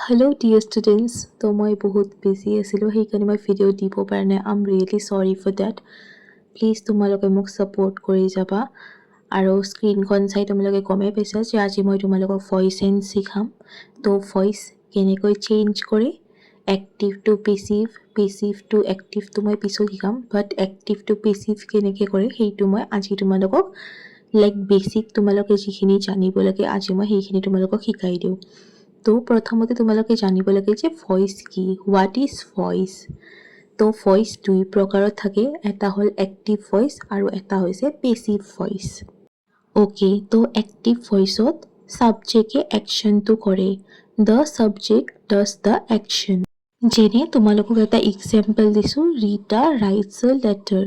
Hello dear students, তো মই বহুত বিজি আছিলোঁ সেইকাৰণে মই ভিডিঅ' দিব পৰা নাই। I am really sorry for that. Please তোমালোকে মোক ছাপোৰ্ট কৰি যাবা আৰু স্ক্ৰীনখন চাই তোমালোকে গমেই পাইছা যে আজি মই তোমালোকক ভইচ চেঞ্জ শিকাম। তো ভইচ কেনেকৈ চেঞ্জ কৰে, active to passive, passive to এক্টিভটো মই পিছত শিকাম, বাট এক্টিভ টু পেচিভ কেনেকৈ কৰে সেইটো মই আজি তোমালোকক বেচিক তোমালোকে যিখিনি জানিব লাগে আজি মই সেইখিনি তোমালোকক শিকাই দিওঁ। তো প্ৰথমতে তোমালোকে জানিব লাগে যে ভইচ কি, হোৱাট ইজ ভইচ। তো ভইচ দুই প্ৰকাৰত থাকে, এটা হ'ল এক্টিভ ভইচ আৰু এটা হৈছে পেচিভ ভইচ। অ'কে, তো এক্টিভ ভইচত ছাবজেক্টে একশ্যনটো কৰে, the subject does the action. যেনে তোমালোকক এটা এক্সাম্পল দিছোঁ, ৰীতা ৰাইটছ এ লেটাৰ।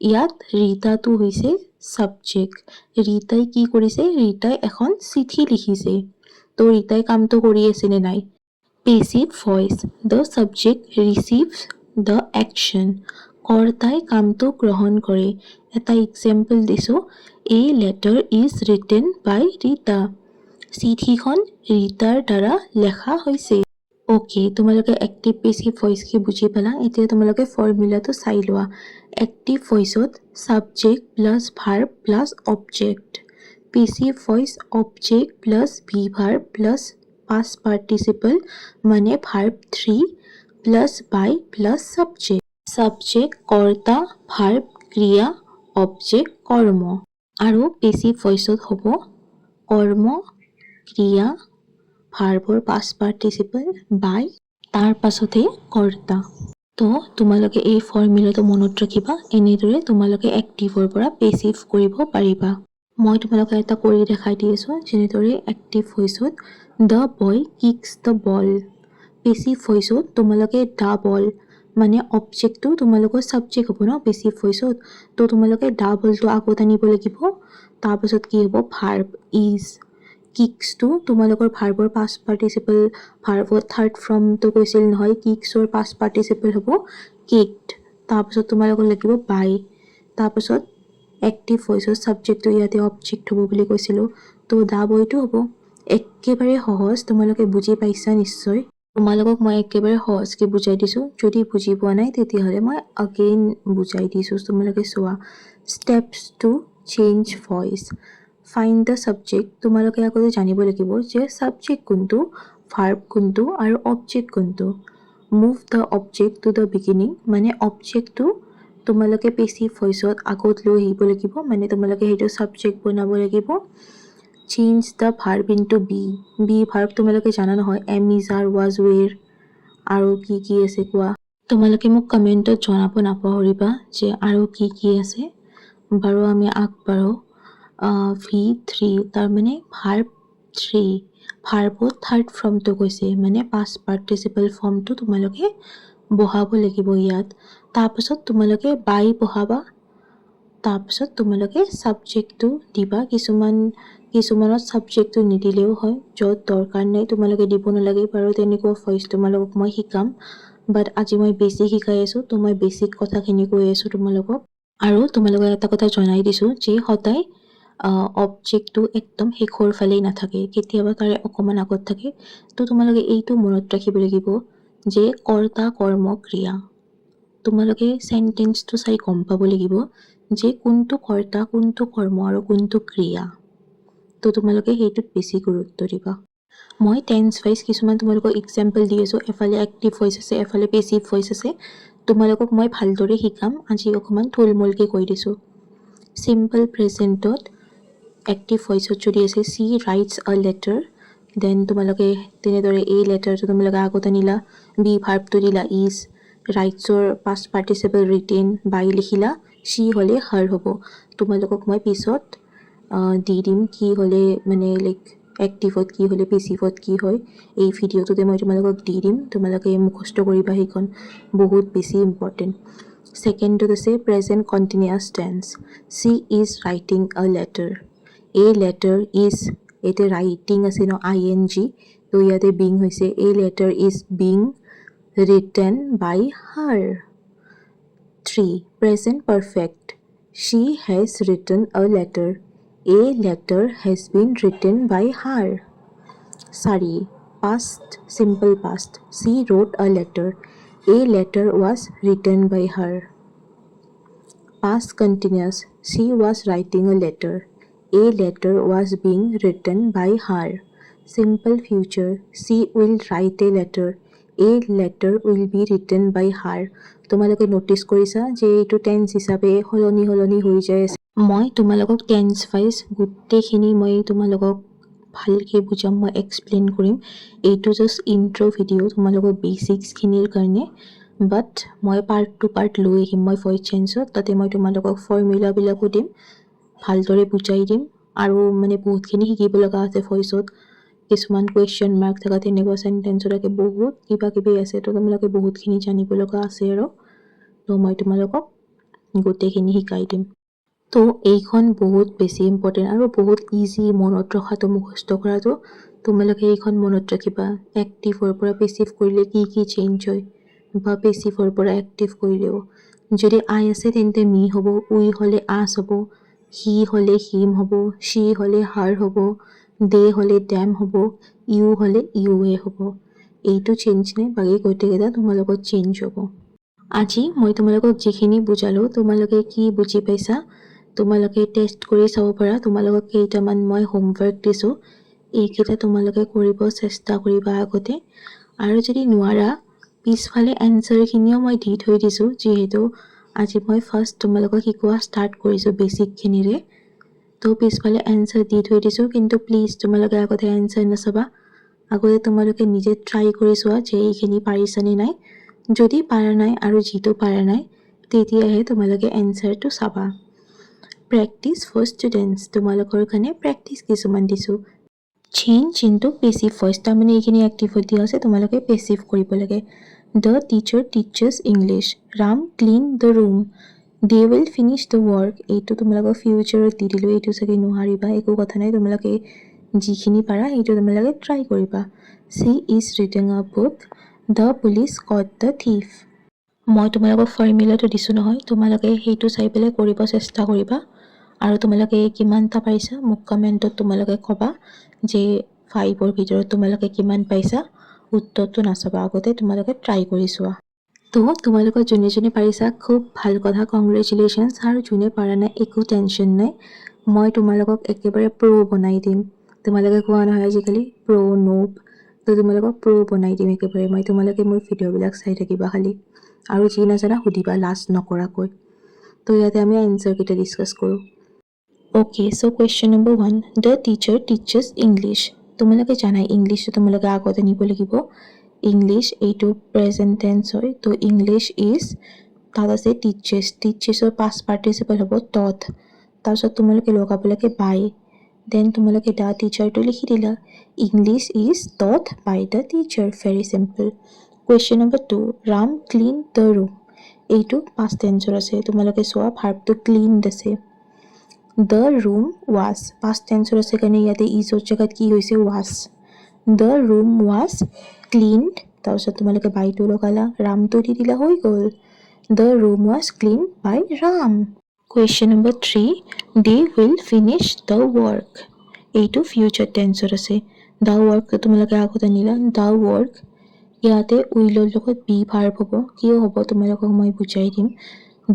ইয়াত ৰীতাটো হৈছে ছাবজেক্ট। ৰীতাই কি কৰিছে, ৰীতাই এখন চিঠি লিখিছে। তো ৰীতাই কামটো কৰি আছে নে নাই। Passive voice, the subject receives the action. কৰ্তাই কামটো গ্ৰহণ কৰে। এটা এক্সাম্পল দিছোঁ, a letter is written by Rita. চিঠিখন ৰীতাৰ দ্বাৰা লেখা হৈছে। অ'কে, তোমালোকে এক্টিভ পেচিভ ভইচ কি বুজি পালা। এতিয়া তোমালোকে ফৰ্মুলাটো চাই লোৱা। এক্টিভ ভইচত subject plus verb plus object. Passive voice object plus V verb plus past participle মানে verb 3 plus by plus subject. Subject কৰ্তা, ভাৰ্ব ক্ৰিয়া, অবজেক্ট কৰ্ম। আৰু পেচিভ ভইচত হ'ব কৰ্ম, ক্ৰিয়া, ভাৰ্বৰ পাষ্ট পাৰ্টিচিপল বাই তাৰ পাছতে কৰ্তা। তো তোমালোকে এই ফৰ্মুলাটো মনত ৰাখিবা, এনেদৰে তোমালোকে এক্টিভৰ পৰা পেচিভ কৰিব পাৰিবা। মই তোমালোকে এটা কৰি দেখাই দি আছোঁ, যেনেদৰে এক্টিভ ভইচত the boy kicks the ball. Passive ভইচত তোমালোকে দ্য বল মানে অবজেক্টটো তোমালোকৰ ছাবজেক্ট হ'ব ন পেচিভ ভইচত। তো তোমালোকে দ্য বলটো আগত আনিব লাগিব, তাৰপাছত কি হ'ব ভাৰ্ব ইজ। কিক্সটো তোমালোকৰ ভাৰ্বৰ পাষ্ট পাৰ্টিচিপল, ভাৰ্বৰ থাৰ্ড ফৰ্মটো কৈছিল নহয়, কিক্সৰ পাষ্ট পাৰ্টিচিপল হ'ব কিকড। তাৰপাছত তোমালোকৰ লাগিব বাই, তাৰপাছত এক্টিভ ভইচৰ ছাবজেক্টটো ইয়াতে অবজেক্ট হ'ব বুলি কৈছিলোঁ, তো দ্য বয়টো হ'ব। একেবাৰে সহজ, তোমালোকে বুজি পাইছা নিশ্চয়। তোমালোকক মই একেবাৰে সহজকৈ বুজাই দিছোঁ, যদি বুজি পোৱা নাই তেতিয়াহ'লে মই আগেইন বুজাই দিছোঁ। তোমালোকে চোৱা, steps to change voice. Find the subject. তোমালোকে আগতে জানিব লাগিব যে ছাবজেক্ট কোনটো, ভাৰ্ব কোনটো আৰু অবজেক্ট কোনটো। Move the object to the beginning মানে অবজেক্টটো তোমালোকে পেচিভ ভইচত আগত লৈ আহিব লাগিব, মানে তোমালোকে সেইটো ছাবজেক্ট বনাব লাগিব। Change the verb into be. Be verb তোমালোকে জানা নহয়, am is are was were আৰু কি কি আছে কোৱা। তোমালোকে মোক কমেণ্টত জনাব নাপাহৰিবা যে আৰু কি কি আছে। বাৰু আমি আগবাঢ়ো। V3 তাৰমানে ভাৰ্ব 3। ভাৰ্বত থাৰ্ড ফৰ্মটো কৈছে, মানে পাষ্ট পাৰ্টিচিপল ফৰ্মটো তোমালোকে বহাব লাগিব ইয়াত। তাৰপাছত তোমালোকে বাই বহাবা, তাৰপিছত তোমালোকে ছাবজেক্টটো দিবা। কিছুমানত ছাবজেক্টটো নিদিলেও হয়, য'ত দৰকাৰ নাই তোমালোকে দিব নালাগে বাৰু। তেনেকুৱা ভইচ তোমালোকক মই শিকাম, বাট আজি মই বেছিক শিকাই আছোঁ, তো মই বেছিক কথাখিনি কৈ আছোঁ তোমালোকক। আৰু তোমালোকক এটা কথা জনাই দিছোঁ যে সদায় অবজেক্টটো একদম শেষৰ ফালেই নাথাকে, কেতিয়াবা তাৰে অকণমান আগত থাকে। তো তোমালোকে এইটো মনত ৰাখিব লাগিব যে কৰ্তা কৰ্ম ক্ৰিয়া। তোমালোকে চেণ্টেন্সটো চাই গম পাব লাগিব যে কোনটো কৰ্তা, কোনটো কৰ্ম আৰু কোনটো ক্ৰিয়া। তো তোমালোকে সেইটোত বেছি গুৰুত্ব দিবা। মই টেন্স ৱাইজ কিছুমান তোমালোকক এক্সাম্পল দি আছোঁ, এফালে এক্টিভ ভইচ আছে, এফালে পেচিভ ভইচ আছে। তোমালোকক মই ভালদৰে শিকাম, আজি অকণমান থুলমূলকৈ কৈ দিছোঁ। চিম্পল প্ৰেজেণ্টত এক্টিভ ভইচত যদি আছে চি ৰাইটছ আ লেটাৰ, দেন তোমালোকে তেনেদৰে এই লেটাৰটো তোমালোকে আগত আনিলা, বি ভাৰ্বটো দিলা ইজ, ৰাইটছৰ পাষ্ট পাৰ্টিচিপল ৰিটেন, বাই লিখিলা, চি হ'লে হাৰ হ'ব। তোমালোকক মই পিছত দি দিম কি হ'লে মানে এক্টিভত কি হ'লে পেচিভত কি হয়, এই ভিডিঅ'টোতে মই তোমালোকক দি দিম। তোমালোকে মুখস্থ কৰিবা, সেইখন বহুত বেছি ইম্পৰ্টেণ্ট। ছেকেণ্ডত আছে present continuous tense. She is writing a letter. A letter is, এতিয়া ৰাইটিং আছে ন ING, তো ইয়াতে বিং হৈছে, a letter is being written by her. 3. Present perfect. She has written a letter. A letter has been written by her. 4. past, simple past. She wrote a letter. A letter was written by her. Past continuous. She was writing a letter. A letter was being written by her. Simple future. She will write a letter. A letter will be written by her. তোমালোকে notice কৰিছা যে এইটো tense হিচাপে সলনি হৈ যায় আছে। মই তোমালোকক টেন্স ৱাইজ গোটেইখিনি মই তোমালোকক ভালকৈ বুজাম, মই এক্সপ্লেইন কৰিম। এইটো জাষ্ট ইণ্ট্ৰ' ভিডিঅ' তোমালোকৰ বেচিক্সখিনিৰ কাৰণে, বাট মই পাৰ্ট টু পাৰ্ট লৈ আহিম মই ভইচ চেঞ্জত। তাতে মই তোমালোকক ফৰ্মুলাবিলাকো দিম, ভালদৰে বুজাই দিম, আৰু মানে বহুতখিনি শিকিব লগা আছে ভইচত। কিছুমান কুৱেশ্যন মাৰ্ক থকা তেনেকুৱা চেণ্টেঞ্চো থাকে, বহুত কিবা কিবি আছে, তো তোমালোকে বহুতখিনি জানিব লগা আছে আৰু। তো মই তোমালোকক গোটেইখিনি শিকাই দিম। তো এইখন বহুত বেছি ইম্পৰ্টেণ্ট আৰু বহুত ইজি মনত ৰখাটো, মুখস্থ কৰাটো। তোমালোকে এইখন মনত ৰাখিবা। এক্টিভৰ পৰা পেচিভ কৰিলে কি কি চেঞ্জ হয়, বা পেচিভৰ পৰা এক্টিভ কৰিলেও। যদি আই আছে তেন্তে মি হ'ব, উই হ'লে আছ হ'ব, হি হ'লে হিম হ'ব, শি হ'লে হাৰ হ'ব, দে হ'লে ডেম হ'ব, ইউ হ'লে ইউৱে হ'ব। এইটো চেঞ্জ নাই, বাকী গোটেইকেইটা তোমালোকৰ চেঞ্জ হ'ব। আজি মই তোমালোকক যিখিনি বুজালোঁ, তোমালোকে কি বুজি পাইছা তোমালোকে টেষ্ট কৰি চাব পাৰা। তোমালোকক কেইটামান মই হোমৱৰ্ক দিছোঁ, এইকেইটা তোমালোকে কৰিব চেষ্টা কৰিবা আগতে। আৰু যদি নোৱাৰা, পিছফালে এনচাৰখিনিও মই দি থৈ দিছোঁ, যিহেতু আজি মই ফাৰ্ষ্ট তোমালোকক শিকোৱা ষ্টাৰ্ট কৰিছোঁ বেচিকখিনিৰে। তো পিছফালে এনচাৰ দি থৈ দিছোঁ, কিন্তু প্লিজ তোমালোকে আগতে এনচাৰ নাচাবা। আগতে তোমালোকে নিজে ট্ৰাই কৰি চোৱা যে এইখিনি পাৰিছানে নাই। যদি পাৰা নাই আৰু যিটো পাৰা নাই, তেতিয়াহে তোমালোকে এনচাৰটো চাবা। প্ৰেক্টিছ ফৰ ষ্টুডেণ্টছ, তোমালোকৰ কাৰণে প্ৰেক্টিছ কিছুমান দিছোঁ। চেঞ্জ ইনটু পেচিভ ভইচ, তাৰমানে এইখিনি এক্টিভত দিয়া আছে, তোমালোকে পেচিভ কৰিব লাগে। The teacher teachers English. Ram clean the room. They will finish the work. এইটো তোমালোকক ফিউচাৰত দি দিলোঁ, এইটো চাগে নোৱাৰিবা, একো কথা নাই। তোমালোকে যিখিনি পাৰা সেইটো তোমালোকে ট্ৰাই কৰিবা। চি ইজ ৰিডিং আ book. The police caught the thief. মই তোমালোকক ফৰ্মুলাটো দিছোঁ নহয়, তোমালোকে সেইটো চাই পেলাই কৰিব চেষ্টা কৰিবা। আৰু তোমালোকে কিমানটা পাইছা মোক কমেণ্টত তোমালোকে ক'বা যে 5ৰ ভিতৰত তোমালোকে কিমান পাইছা। উত্তৰটো নাচাবা, আগতে তোমালোকে ট্ৰাই কৰি চোৱা। তো তোমালোকৰ যোনে যোনে পাৰিছা খুব ভাল কথা, কংগ্ৰেচুলেশ্যনছ। আৰু যোনে পাৰা নাই একো টেনশ্যন নাই, মই তোমালোকক একেবাৰে প্ৰ' বনাই দিম। তোমালোকে কোৱা নহয় আজিকালি প্ৰ' নোব, তো তোমালোকক প্ৰ' বনাই দিম একেবাৰে মই। তোমালোকে মোৰ ভিডিঅ'বিলাক চাই থাকিবা খালি, আৰু যি নাজানা সুধিবা লাজ নকৰাকৈ। তো ইয়াতে আমি এনচাৰকেইটা ডিছকাছ কৰোঁ। Okay, so' question number 1, the teacher teachers English. তোমালোকে জানাই ইংলিছটো তোমালোকে আগতে নিব লাগিব। ইংলিছ এইটো প্ৰেজেণ্ট টেন্স হয়, তো ইংলিছ ইজ, তাত আছে টিচাৰ্ছ, টিচাৰ্ছৰ পাষ্ট পাৰ্টিচিপল হ'ব টট, তাৰপিছত তোমালোকে লগাব লাগে বাই, দেন তোমালোকে দ্য টিচাৰটো লিখি দিলা। English is taught by the teacher, very simple. Question number 2, Ram clean the room. এইটো পাষ্ট টেন্সৰ আছে, তোমালোকে চোৱা ভাৰ্বটো ক্লিনড আছে। দ্য ৰুম ৱাজ, পাষ্ট টেন্সৰ আছে কাৰণে ইয়াতে ইজৰ জেগাত কি হৈছে was. The room was cleaned, তাৰপিছত তোমালোকে বাইটো লগালা, ৰামটো দি দিলা, হৈ গ'ল। The room was clean by Ram. Question number 3, they will finish the work. এইটো ফিউচাৰ টেন্সৰ আছে। দ্য ৱৰ্কটো তোমালোকে আগত আনিলা, দ্য ৱৰ্ক, ইয়াতে উইলৰ লগত বি ভাৰ্ব হ'ব। কিয় হ'ব তোমালোকক মই বুজাই দিম।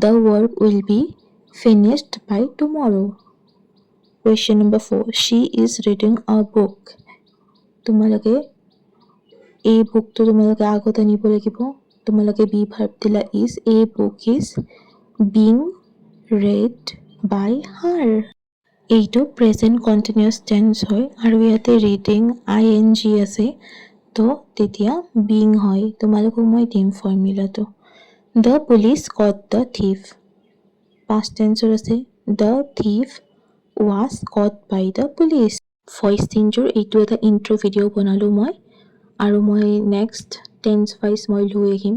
The work will be finished by tomorrow. Question number 4, she is reading a book. তোমালোকে এই বুকটো তোমালোকে আগত আনিব লাগিব। তোমালোকে বি ভাৰ্ব দিলা is, a book is being read by her. এইটো প্ৰেজেণ্ট কণ্টিনিউৱাছ টেন্স হয়, আৰু ইয়াতে ৰিডিং ING আছে, তো তেতিয়া বিং হয়। তোমালোকক মই দিম ফৰ্মুলাটো। The police caught the thief, past টেন্সৰ আছে। The thief was caught by the police. Voice চেঞ্জৰ এইটো এটা ইণ্ট্ৰ' ভিডিঅ' বনালোঁ মই, আৰু মই নেক্সট টেন্স ৱাইজ মই লৈ আহিম।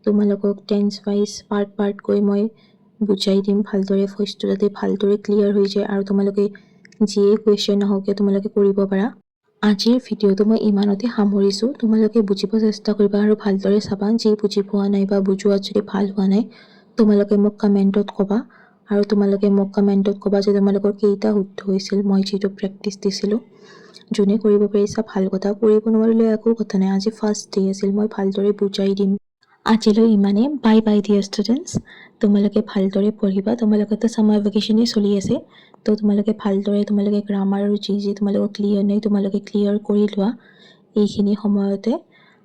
তোমালোকক টেন্স ৱাইজ পাৰ্ট পাৰ্টকৈ মই বুজাই দিম ভালদৰে, ভইচটো যাতে ভালদৰে ক্লিয়াৰ হৈ যায়, আৰু তোমালোকে যিয়ে কুৱেশ্যন নহওক কিয় তোমালোকে কৰিব পাৰা। আজিৰ ভিডিঅ'টো মই ইমানতে সামৰিছোঁ। তোমালোকে বুজিব চেষ্টা কৰিবা আৰু ভালদৰে চাবা। যি বুজি পোৱা নাই বা বুজোৱাত যদি ভাল হোৱা নাই, তোমালোকে মোক কমেণ্টত ক'বা, আৰু তোমালোকে মোক কমেণ্টত ক'বা যে তোমালোকৰ কেইটা শুদ্ধ হৈছিল মই যিটো প্ৰেক্টিছ দিছিলোঁ। যোনে কৰিব পাৰিছা ভাল কথা, কৰিব নোৱাৰিলে একো কথা নাই। আজি ফাৰ্ষ্ট ডে আছিল, মই ভালদৰে বুজাই দিম। আজিলৈ ইমানেই। Bye bye dear students. তোমালোকে ভালদৰে পঢ়িবা, তোমালোকেতো ছামাৰ ভেকেশ্যনেই চলি আছে, তো তোমালোকে ভালদৰে তোমালোকে গ্ৰামাৰ আৰু যি তোমালোকৰ ক্লিয়াৰ নাই তোমালোকে ক্লিয়াৰ কৰি লোৱা এইখিনি সময়তে।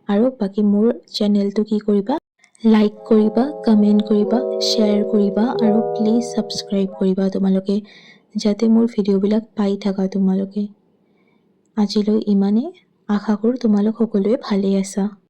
আৰু বাকী মোৰ চেনেলটো কি কৰিবা, লাইক কৰিবা, কমেণ্ট কৰিবা, শ্বেয়াৰ কৰিবা আৰু প্লিজ ছাবস্ক্ৰাইব কৰিবা তোমালোকে, যাতে মোৰ ভিডিঅ'বিলাক পাই থাকা তোমালোকে। আজিলৈ ইমানেই। আশা কৰোঁ তোমালোক সকলোৱে ভালেই আছা।